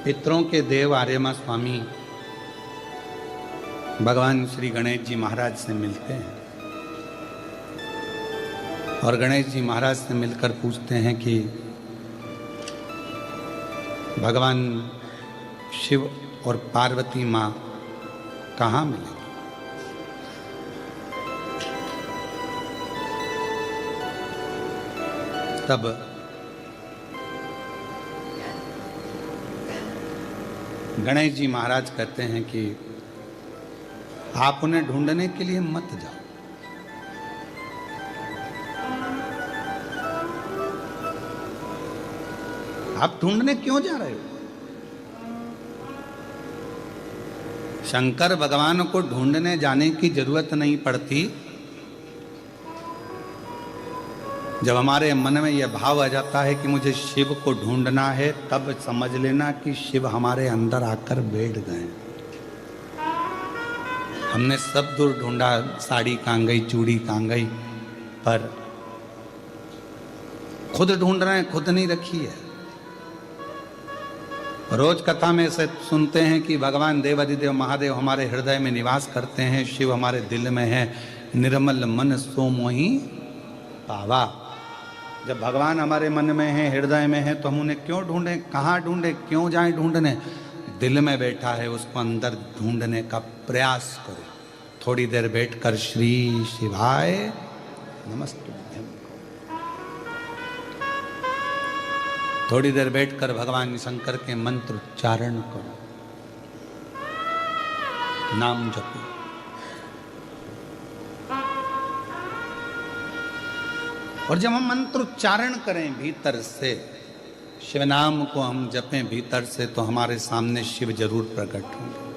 पितरों के देव आर्यमा स्वामी भगवान श्री गणेश जी महाराज से मिलते हैं और गणेश जी महाराज से मिलकर पूछते हैं कि भगवान शिव और पार्वती माँ कहाँ मिलेंगे। तब गणेश जी महाराज कहते हैं कि आप उन्हें ढूंढने के लिए मत जाओ। आप ढूंढने क्यों जा रहे हो? शंकर भगवान को ढूंढने जाने की जरूरत नहीं पड़ती। जब हमारे मन में यह भाव आ जाता है कि मुझे शिव को ढूंढना है, तब समझ लेना कि शिव हमारे अंदर आकर बैठ गए। हमने सब दूर ढूंढा, साड़ी कहाँ गई, चूड़ी कहाँ गई, पर खुद ढूंढ रहे हैं, खुद नहीं रखी है। रोज कथा में से सुनते हैं कि भगवान देवाधिदेव महादेव हमारे हृदय में निवास करते हैं, शिव हमारे दिल में है, निर्मल मन सो मोहि पावा। जब भगवान हमारे मन में है, हृदय में है, तो हम उन्हें क्यों ढूंढें, कहाँ ढूंढें, क्यों जाएं ढूंढने? दिल में बैठा है, उसको अंदर ढूंढने का प्रयास करो। थोड़ी देर बैठकर श्री शिवाय नमस्तुभ्यं, थोड़ी देर बैठकर भगवान शंकर के मंत्र उच्चारण करो, नाम जपो। और जब हम मंत्र उच्चारण करें भीतर से, शिव नाम को हम जपें भीतर से, तो हमारे सामने शिव जरूर प्रकट होंगे।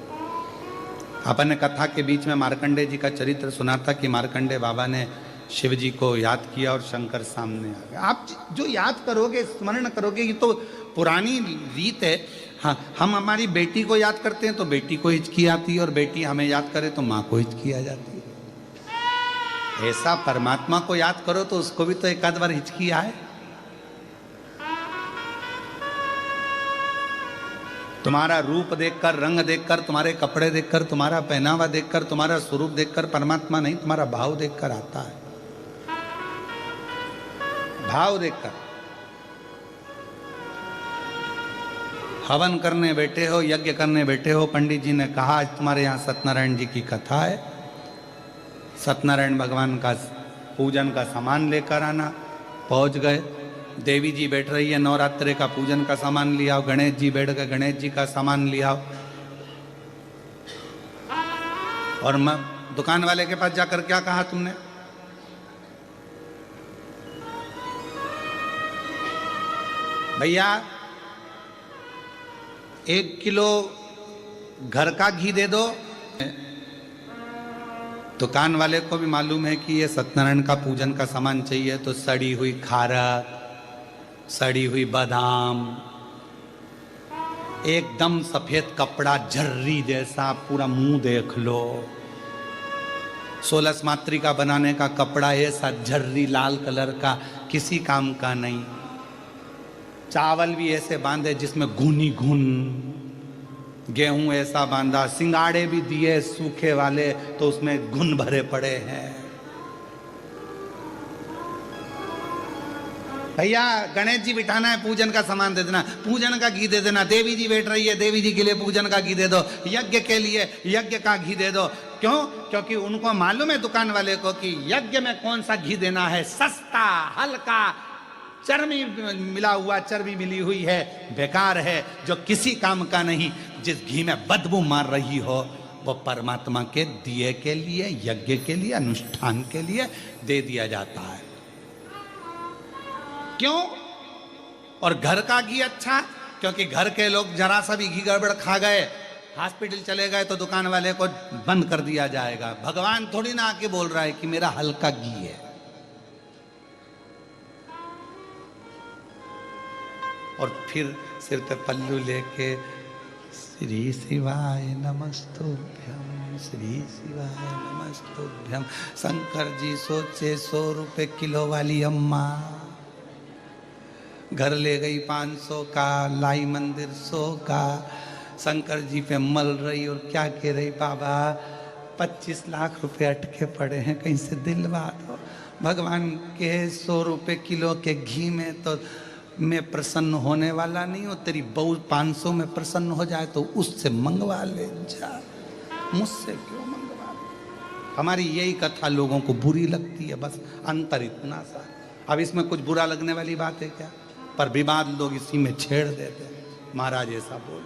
अपन ने कथा के बीच में मार्कंडे जी का चरित्र सुना था कि मार्कंडे बाबा ने शिव जी को याद किया और शंकर सामने आ गए। आप जो याद करोगे, स्मरण करोगे, ये तो पुरानी रीत है। हाँ, हम हमारी बेटी को याद करते हैं तो बेटी को हिचकी आती है, और बेटी हमें याद करे तो माँ को हिचकी आ जाती है। ऐसा परमात्मा को याद करो तो उसको भी तो एक आध बार हिचकी आए। तुम्हारा रूप देखकर, रंग देखकर, तुम्हारे कपड़े देखकर, तुम्हारा पहनावा देखकर, तुम्हारा स्वरूप देखकर परमात्मा नहीं, तुम्हारा भाव देखकर आता है। भाव देखकर। हवन करने बैठे हो, यज्ञ करने बैठे हो, पंडित जी ने कहा आज तुम्हारे यहाँ सत्यनारायण जी की कथा है, सत्यनारायण भगवान का पूजन का सामान लेकर आना। पहुंच गए, देवी जी बैठ रही है, नवरात्रे का पूजन का सामान लिया आओ। गणेश जी बैठ गए, गणेश जी का सामान लिया आओ। और मैं दुकान वाले के पास जाकर क्या कहा तुमने? भैया 1 किलो घर का घी दे दो। दुकान वाले को भी मालूम है कि ये सत्यनारायण का पूजन का सामान चाहिए, तो सड़ी हुई खारक, सड़ी हुई बादाम, एकदम सफेद कपड़ा झर्री जैसा, पूरा मुंह देख लो। 16 मातृका बनाने का कपड़ा ऐसा झर्री लाल कलर का, किसी काम का नहीं। चावल भी ऐसे बांधे जिसमें घुनी घुन, गेहूं ऐसा बांधा, सिंगाड़े भी दिए सूखे वाले तो उसमें घुन भरे पड़े हैं। भैया गणेश जी बिठाना है, पूजन का सामान दे देना, पूजन का घी दे देना। देवी जी बैठ रही है, देवी जी के लिए पूजन का घी दे दो। यज्ञ के लिए यज्ञ का घी दे दो। क्यों? क्योंकि उनको मालूम है दुकान वाले को कि यज्ञ में कौन सा घी देना है, सस्ता, हल्का, चर्बी मिला हुआ, चर्बी मिली हुई है, बेकार है, जो किसी काम का नहीं, जिस घी में बदबू मार रही हो, वो परमात्मा के दिए के लिए, यज्ञ के लिए, अनुष्ठान के लिए दे दिया जाता है। क्यों? और घर का घी अच्छा, क्योंकि घर के लोग जरा सा भी घी गड़बड़ खा गए, हॉस्पिटल चले गए, तो दुकान वाले को बंद कर दिया जाएगा। भगवान थोड़ी ना आके बोल रहा है कि मेरा हल्का घी है। और फिर सिर पे पल्लू लेके श्री शिवाय नमस्तुभ्यम, श्री शिवाय नमस्तुभ्यम। शंकर जी सोचे 100 रुपए किलो वाली अम्मा घर ले गई 500 का, लाई मंदिर 100 का, शंकर जी पे मल रही और क्या कह रही, बाबा 25 लाख रुपए अटके पड़े हैं, कहीं से दिलवा दो। भगवान के 100 रुपए किलो के घी में तो मैं प्रसन्न होने वाला नहीं हूँ, तेरी बहू 500 में प्रसन्न हो जाए तो उससे मंगवा ले जा, मुझसे क्यों मंगवा ले। हमारी यही कथा लोगों को बुरी लगती है, बस अंतर इतना सा। अब इसमें कुछ बुरा लगने वाली बात है क्या? पर विवाद लोग इसी में छेड़ देते हैं। महाराज ऐसा बोल,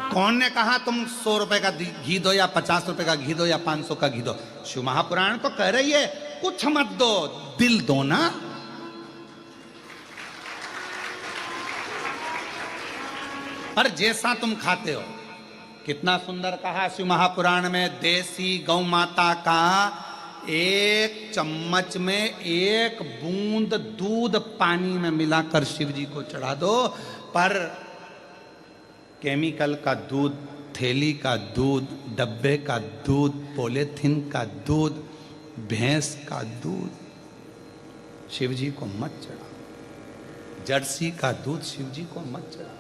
कौन ने कहा तुम 100 रुपए का घी दो या 50 रुपए का घी दो या 500 का घी दो? शिव महापुराण तो कह रही है कुछ मत दो, दिल दो ना। पर जैसा तुम खाते हो, कितना सुंदर कहा शिव महापुराण में, देसी गौ माता का 1 चम्मच में 1 बूंद दूध पानी में मिलाकर शिव जी को चढ़ा दो। पर केमिकल का दूध, थैली का दूध, डब्बे का दूध, पॉलीथिन का दूध, भैंस का दूध शिव जी को मत चढ़ाओ। जर्सी का दूध शिव जी को मत चढ़ाओ,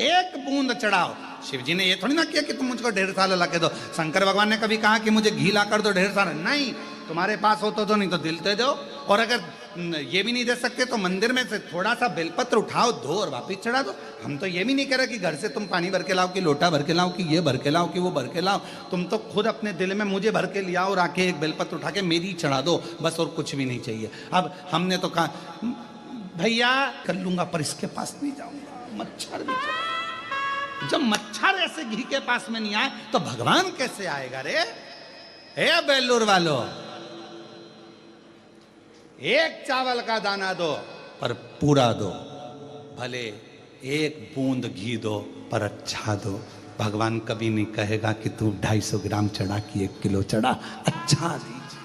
1 बूंद चढ़ाओ। शिव जी ने ये थोड़ी ना किया कि तुम मुझको 1.5 साल ला के दो। शंकर भगवान ने कभी कहा कि मुझे घी ला कर दो 1.5 साल? नहीं, तुम्हारे पास हो तो नहीं तो दिल दे दो। और अगर ये भी नहीं दे सकते तो मंदिर में से थोड़ा सा बेलपत्र उठाओ, धो और वापिस चढ़ा दो। हम तो ये भी नहीं कह रहे कि घर से तुम पानी भर के लाओ, कि लोटा भर के लाओ, कि ये भर के लाओ, कि वो भर के लाओ। तुम तो खुद अपने दिल में मुझे भर के लिया और आके 1 बेलपत्र उठा के मेरी चढ़ा दो, बस, और कुछ भी नहीं चाहिए। अब हमने तो कहा भैया कर लूंगा, पर इसके पास नहीं जाऊंगा, मच्छर भी चढ़ा। जब मच्छर ऐसे घी के पास में नहीं आए तो भगवान कैसे आएगा रे? हे बेलूर वालों, 1 चावल का दाना दो पर पूरा दो, भले 1 बूंद घी दो पर अच्छा दो। भगवान कभी नहीं कहेगा कि तू 250 ग्राम चढ़ा कि 1 किलो चढ़ा, अच्छा दीजिए,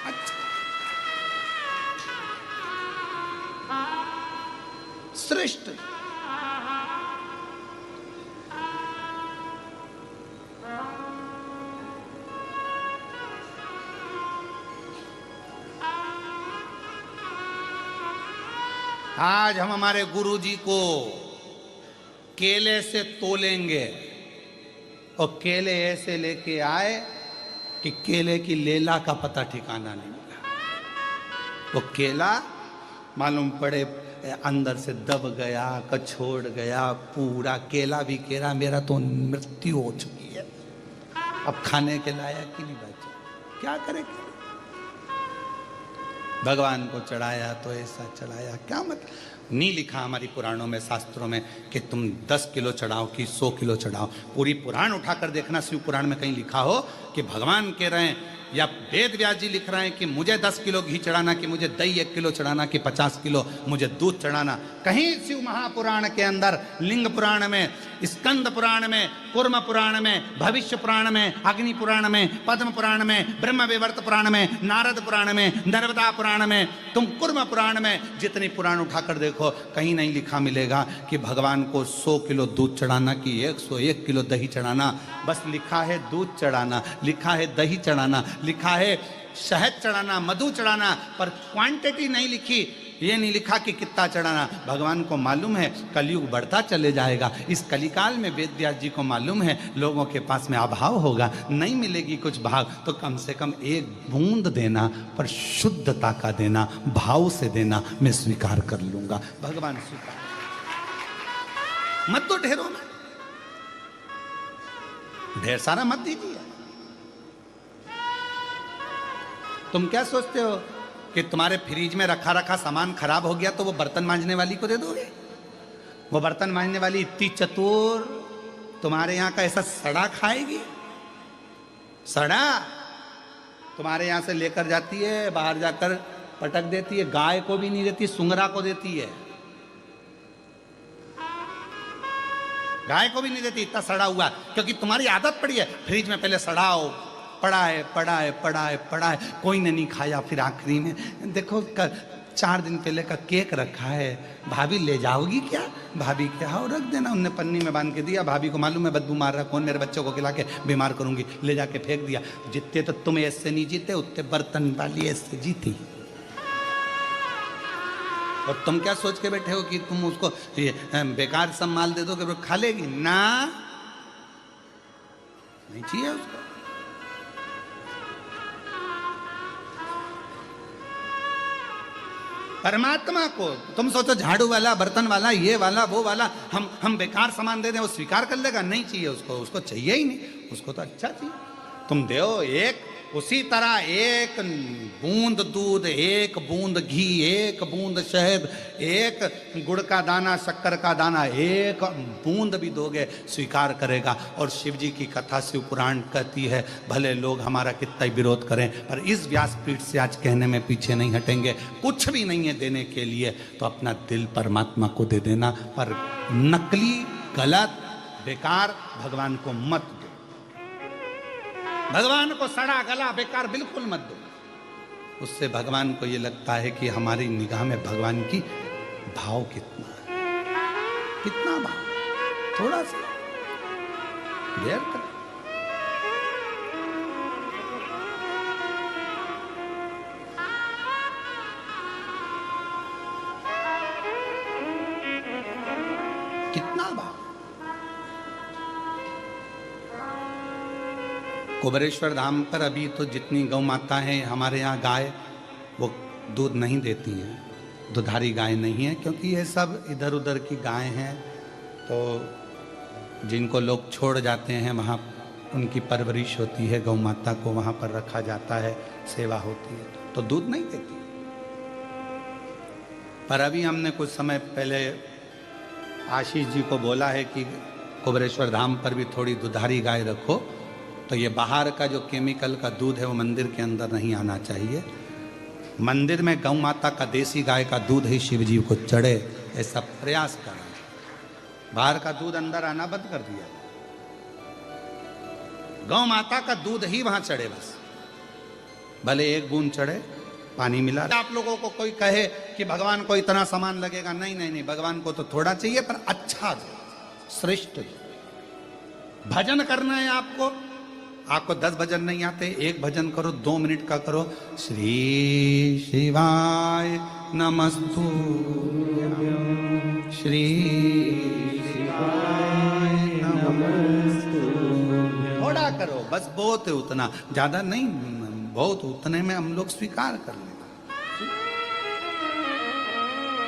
अच्छा। श्रेष्ठ आज हम हमारे गुरुजी को केले से तोलेंगे और केले ऐसे लेके आए कि केले की लेला का पता ठिकाना नहीं मिला। वो केला मालूम पड़े अंदर से दब गया, कछोड़ गया, पूरा केला भी केला, मेरा तो मृत्यु हो चुकी है, अब खाने के लायक ही नहीं बचा, क्या करे? भगवान को चढ़ाया तो ऐसा चढ़ाया, क्या मतलब? नहीं लिखा हमारी पुराणों में, शास्त्रों में कि तुम 10 किलो चढ़ाओ कि 100 किलो चढ़ाओ। पूरी पुराण उठाकर देखना, शिव पुराण में कहीं लिखा हो कि भगवान कह रहे हैं या वेद व्यास जी लिख रहे हैं कि मुझे 10 किलो घी चढ़ाना, कि मुझे दही 1 किलो चढ़ाना, कि 50 किलो मुझे दूध चढ़ाना। कहीं शिव महापुराण के अंदर, लिंग पुराण में, स्कंद पुराण में, कूर्म पुराण में, भविष्य पुराण में, अग्नि पुराण में, पद्म पुराण में, ब्रह्म विवर्त पुराण में, नारद पुराण में, नर्मदा पुराण में, तुम कूर्म पुराण में जितने पुराण उठाकर देखो, कहीं नहीं लिखा मिलेगा कि भगवान को 100 किलो दूध चढ़ाना कि 101 किलो दही चढ़ाना। बस लिखा है दूध चढ़ाना, लिखा है दही चढ़ाना, लिखा है शहद चढ़ाना, मधु चढ़ाना, पर क्वांटिटी नहीं लिखी। ये नहीं लिखा कि कितना चढ़ाना। भगवान को मालूम है कलयुग बढ़ता चले जाएगा, इस कलिकाल में वेद व्यास जी को मालूम है लोगों के पास में अभाव होगा, नहीं मिलेगी कुछ भाग, तो कम से कम 1 बूंद देना, पर शुद्धता का देना, भाव से देना, मैं स्वीकार कर लूंगा। भगवान स्वीकार मत दो ढेरों में, ढेर सारा मत दीजिए। तुम क्या सोचते हो कि तुम्हारे फ्रिज में रखा रखा सामान खराब हो गया तो वो बर्तन मांजने वाली को दे दोगे? वो बर्तन मांजने वाली इतनी चतुर तुम्हारे यहाँ का ऐसा सड़ा खाएगी? सड़ा तुम्हारे यहाँ से लेकर जाती है, बाहर जाकर पटक देती है, गाय को भी नहीं देती, सुंगरा को देती है, गाय को भी नहीं देती, इतना सड़ा हुआ, क्योंकि तुम्हारी आदत पड़ी है फ्रिज में पहले सड़ाओ, पड़ा है पड़ा है पड़ा है पड़ा है, कोई ने नहीं खाया, फिर आखिरी में देखो 4 दिन पहले का केक रखा है, भाभी ले जाओगी क्या? भाभी क्या हो, रख देना। उनने पन्नी में बांध के दिया, भाभी को मालूम है बदबू मार रहा, कौन मेरे बच्चों को खिला के बीमार करूंगी, ले जाके फेंक दिया। जितने तो तुम ऐसे नहीं जीते, उतने बर्तन वाली ऐसे जीती। और तुम क्या सोच के बैठे हो कि तुम उसको ये बेकार सब माल दे दोगे, खा लेगी ना, नहीं चाहिए उसको। परमात्मा को तुम सोचो झाड़ू वाला, बर्तन वाला, ये वाला, वो वाला, हम बेकार सामान दे दें, वो स्वीकार कर लेगा? नहीं चाहिए उसको, उसको चाहिए ही नहीं, उसको तो अच्छा चाहिए। तुम दो एक, उसी तरह एक बूंद दूध, एक बूंद घी, एक बूंद शहद, एक गुड़ का दाना, शक्कर का दाना, एक बूंद भी दोगे स्वीकार करेगा। और शिव जी की कथा शिव पुराण कहती है, भले लोग हमारा कितना ही विरोध करें, पर इस व्यासपीठ से आज कहने में पीछे नहीं हटेंगे। कुछ भी नहीं है देने के लिए, तो अपना दिल परमात्मा को दे देना, पर नकली, गलत, बेकार भगवान को मत दो। भगवान को सड़ा गला बेकार बिल्कुल मत दो। उससे भगवान को ये लगता है कि हमारी निगाह में भगवान की भाव कितना है, कितना भाव, थोड़ा सा देर कर। कितना भाव। कुबेरेश्वर धाम पर अभी तो जितनी गौ माता हैं हमारे यहाँ, गाय वो दूध नहीं देती हैं, दुधारी गाय नहीं है, क्योंकि ये सब इधर उधर की गाय हैं। तो जिनको लोग छोड़ जाते हैं वहाँ उनकी परवरिश होती है, गौ माता को वहाँ पर रखा जाता है, सेवा होती है, तो दूध नहीं देती। पर अभी हमने कुछ समय पहले आशीष जी को बोला है कि कुबेरेश्वर धाम पर भी थोड़ी दुधारी गाय रखो, तो ये बाहर का जो केमिकल का दूध है वो मंदिर के अंदर नहीं आना चाहिए। मंदिर में गौ माता का देसी गाय का दूध ही शिव जी को चढ़े, ऐसा प्रयास करें। बाहर का दूध अंदर आना बंद कर दिया, गौ माता का दूध ही वहां चढ़े, बस भले एक बूंद चढ़े, पानी मिला। आप लोगों को कोई कहे कि भगवान को इतना सामान लगेगा, नहीं नहीं नहीं, भगवान को तो थोड़ा चाहिए, पर अच्छा दो, श्रेष्ठ दो। भजन करना है आपको, आपको 10 भजन नहीं आते, एक भजन करो, 2 मिनट का करो। श्री शिवाय नमस्तु, श्री शिवाय नमस्तु, थोड़ा करो बस, बहुत है उतना, ज्यादा नहीं, बहुत उतने में हम लोग स्वीकार कर लें।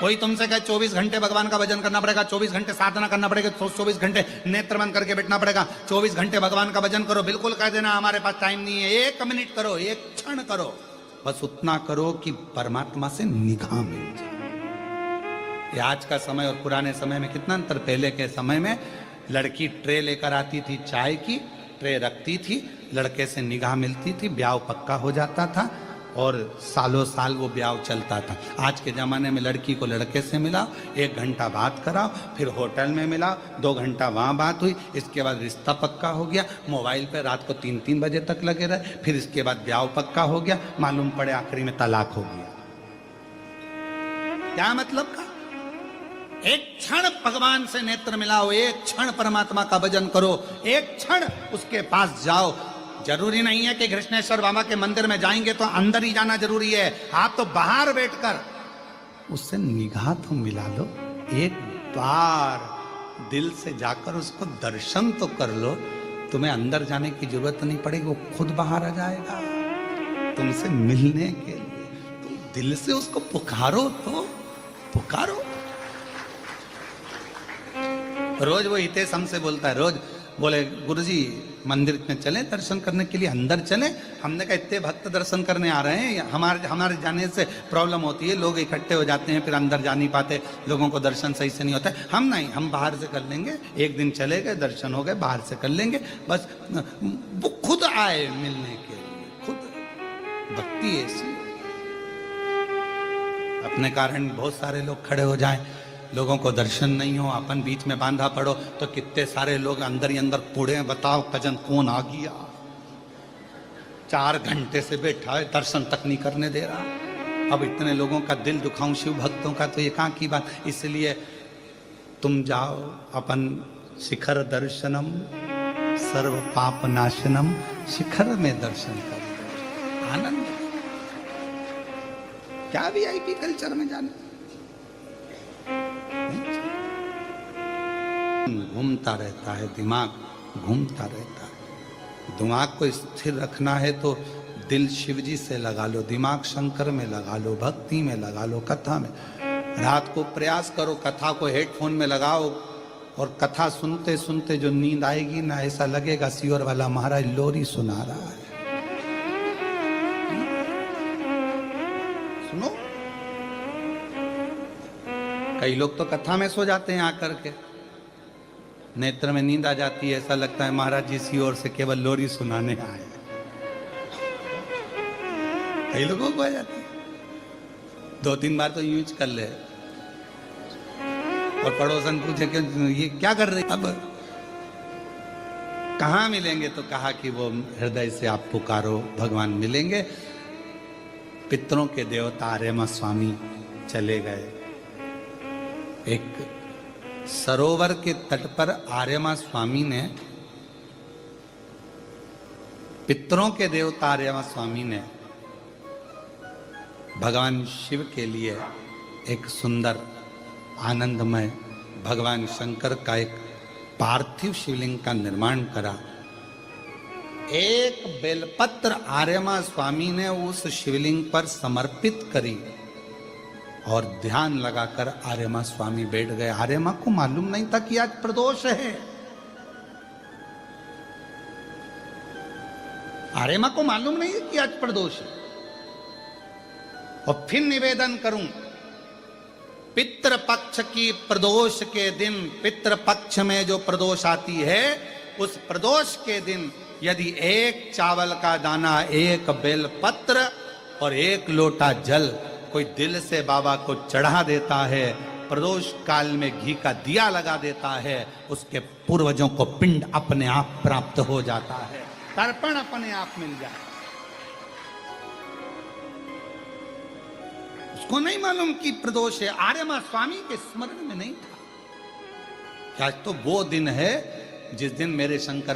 कोई तुमसे कहे 24 घंटे भगवान का भजन करना पड़ेगा, 24 घंटे साधना करना पड़ेगा, 24 घंटे नेत्र बंद करके बैठना पड़ेगा, 24 घंटे भगवान का भजन करो, बिल्कुल कह देना हमारे पास टाइम नहीं है। 1 मिनट करो, 1 क्षण करो, बस उतना करो कि परमात्मा से निगाह मिल जाए। ये आज का समय और पुराने समय में कितना अंतर। पहले के समय में लड़की ट्रे लेकर आती थी, चाय की ट्रे रखती थी, लड़के से निगाह मिलती थी, ब्याह पक्का हो जाता था और सालों साल वो ब्याह चलता था। आज के ज़माने में लड़की को लड़के से मिलाओ, 1 घंटा बात कराओ, फिर होटल में मिलाओ, 2 घंटा वहाँ बात हुई, इसके बाद रिश्ता पक्का हो गया, मोबाइल पे रात को 3-3 बजे तक लगे रहे, फिर इसके बाद ब्याह पक्का हो गया, मालूम पड़े आखिरी में तलाक हो गया। क्या मतलब का? एक क्षण भगवान से नेत्र मिलाओ, एक क्षण परमात्मा का भजन करो, एक क्षण उसके पास जाओ। जरूरी नहीं है कि कृष्णेश्वर बाबा के मंदिर में जाएंगे तो अंदर ही जाना जरूरी है, आप तो बाहर बैठकर उससे निगाह तो मिला लो, एक बार दिल से जाकर उसको दर्शन तो कर लो। तुम्हें अंदर जाने की जरूरत नहीं पड़ेगी, वो खुद बाहर आ जाएगा तुमसे मिलने के लिए। तुम दिल से उसको पुकारो तो पुकारो। रोज वो हितेश हमसे बोलता है, रोज बोले गुरुजी मंदिर में चलें दर्शन करने के लिए, अंदर चलें। हमने कहा इतने भक्त दर्शन करने आ रहे हैं, हमारे जाने से प्रॉब्लम होती है, लोग इकट्ठे हो जाते हैं, फिर अंदर जा नहीं पाते, लोगों को दर्शन सही से नहीं होता है। हम नहीं, हम बाहर से कर लेंगे, एक दिन चले गए, दर्शन हो गए, बाहर से कर लेंगे, बस वो खुद आए मिलने के लिए, खुद। भक्ति ऐसी, अपने कारण बहुत सारे लोग खड़े हो जाएं, लोगों को दर्शन नहीं हो, अपन बीच में बांधा पड़ो, तो कितने सारे लोग अंदर ही अंदर कूड़े, बताओ भजन कौन आ गया, 4 घंटे से बैठा है, दर्शन तक नहीं करने दे रहा। अब इतने लोगों का दिल दुखाऊं शिव भक्तों का, तो ये कहाँ की बात। इसलिए तुम जाओ, अपन शिखर दर्शनम सर्व पाप नाशनम, शिखर में दर्शन करो, आनंद। क्या VIP कल्चर में जाना, घूमता रहता है, दिमाग घूमता रहता है। दिमाग को स्थिर रखना है तो दिल शिवजी से लगा लो, दिमाग शंकर में लगा लो, भक्ति में लगा लो, कथा में। रात को प्रयास करो, कथा को हेडफोन में लगाओ और कथा सुनते सुनते जो नींद आएगी ना, ऐसा लगेगा सियोर वाला महाराज लोरी सुना रहा है। सुनो, कई लोग तो कथा में सो जाते हैं आकर के, नेत्र में नींद आ जाती है, ऐसा लगता है महाराज जी सियोर से केवल लोरी सुनाने आए। कई लोगों को आ जाती है, 2-3 बार तो यूज कर ले। और पड़ोसन पूछे कि ये क्या कर रही, अब कहाँ मिलेंगे, तो कहा कि वो हृदय से आप पुकारो, भगवान मिलेंगे। पितरों के देवता आर्यमा स्वामी चले गए। एक सरोवर के तट पर आर्यमा स्वामी ने, पितरों के देवता आर्यमा स्वामी ने भगवान शिव के लिए एक सुंदर आनंदमय भगवान शंकर का एक पार्थिव शिवलिंग का निर्माण करा। एक बेलपत्र आर्यमा स्वामी ने उस शिवलिंग पर समर्पित करी और ध्यान लगाकर आर्यमा स्वामी बैठ गए। आर्यमा को मालूम नहीं था कि आज प्रदोष है। आर्यमा को मालूम नहीं है कि आज प्रदोष है। और फिर निवेदन करूं, पितृपक्ष की प्रदोष के दिन, पितृपक्ष में जो प्रदोष आती है, उस प्रदोष के दिन यदि एक चावल का दाना, एक बेलपत्र और एक लोटा जल कोई दिल से बाबा को चढ़ा देता है, प्रदोष काल में घी का दिया लगा देता है, उसके पूर्वजों को पिंड अपने आप प्राप्त हो जाता है, तर्पण अपने आप मिल जाए। उसको नहीं मालूम कि प्रदोष है, आर्यमा स्वामी के स्मरण में नहीं था। आज तो वो दिन है जिस दिन मेरे शंकर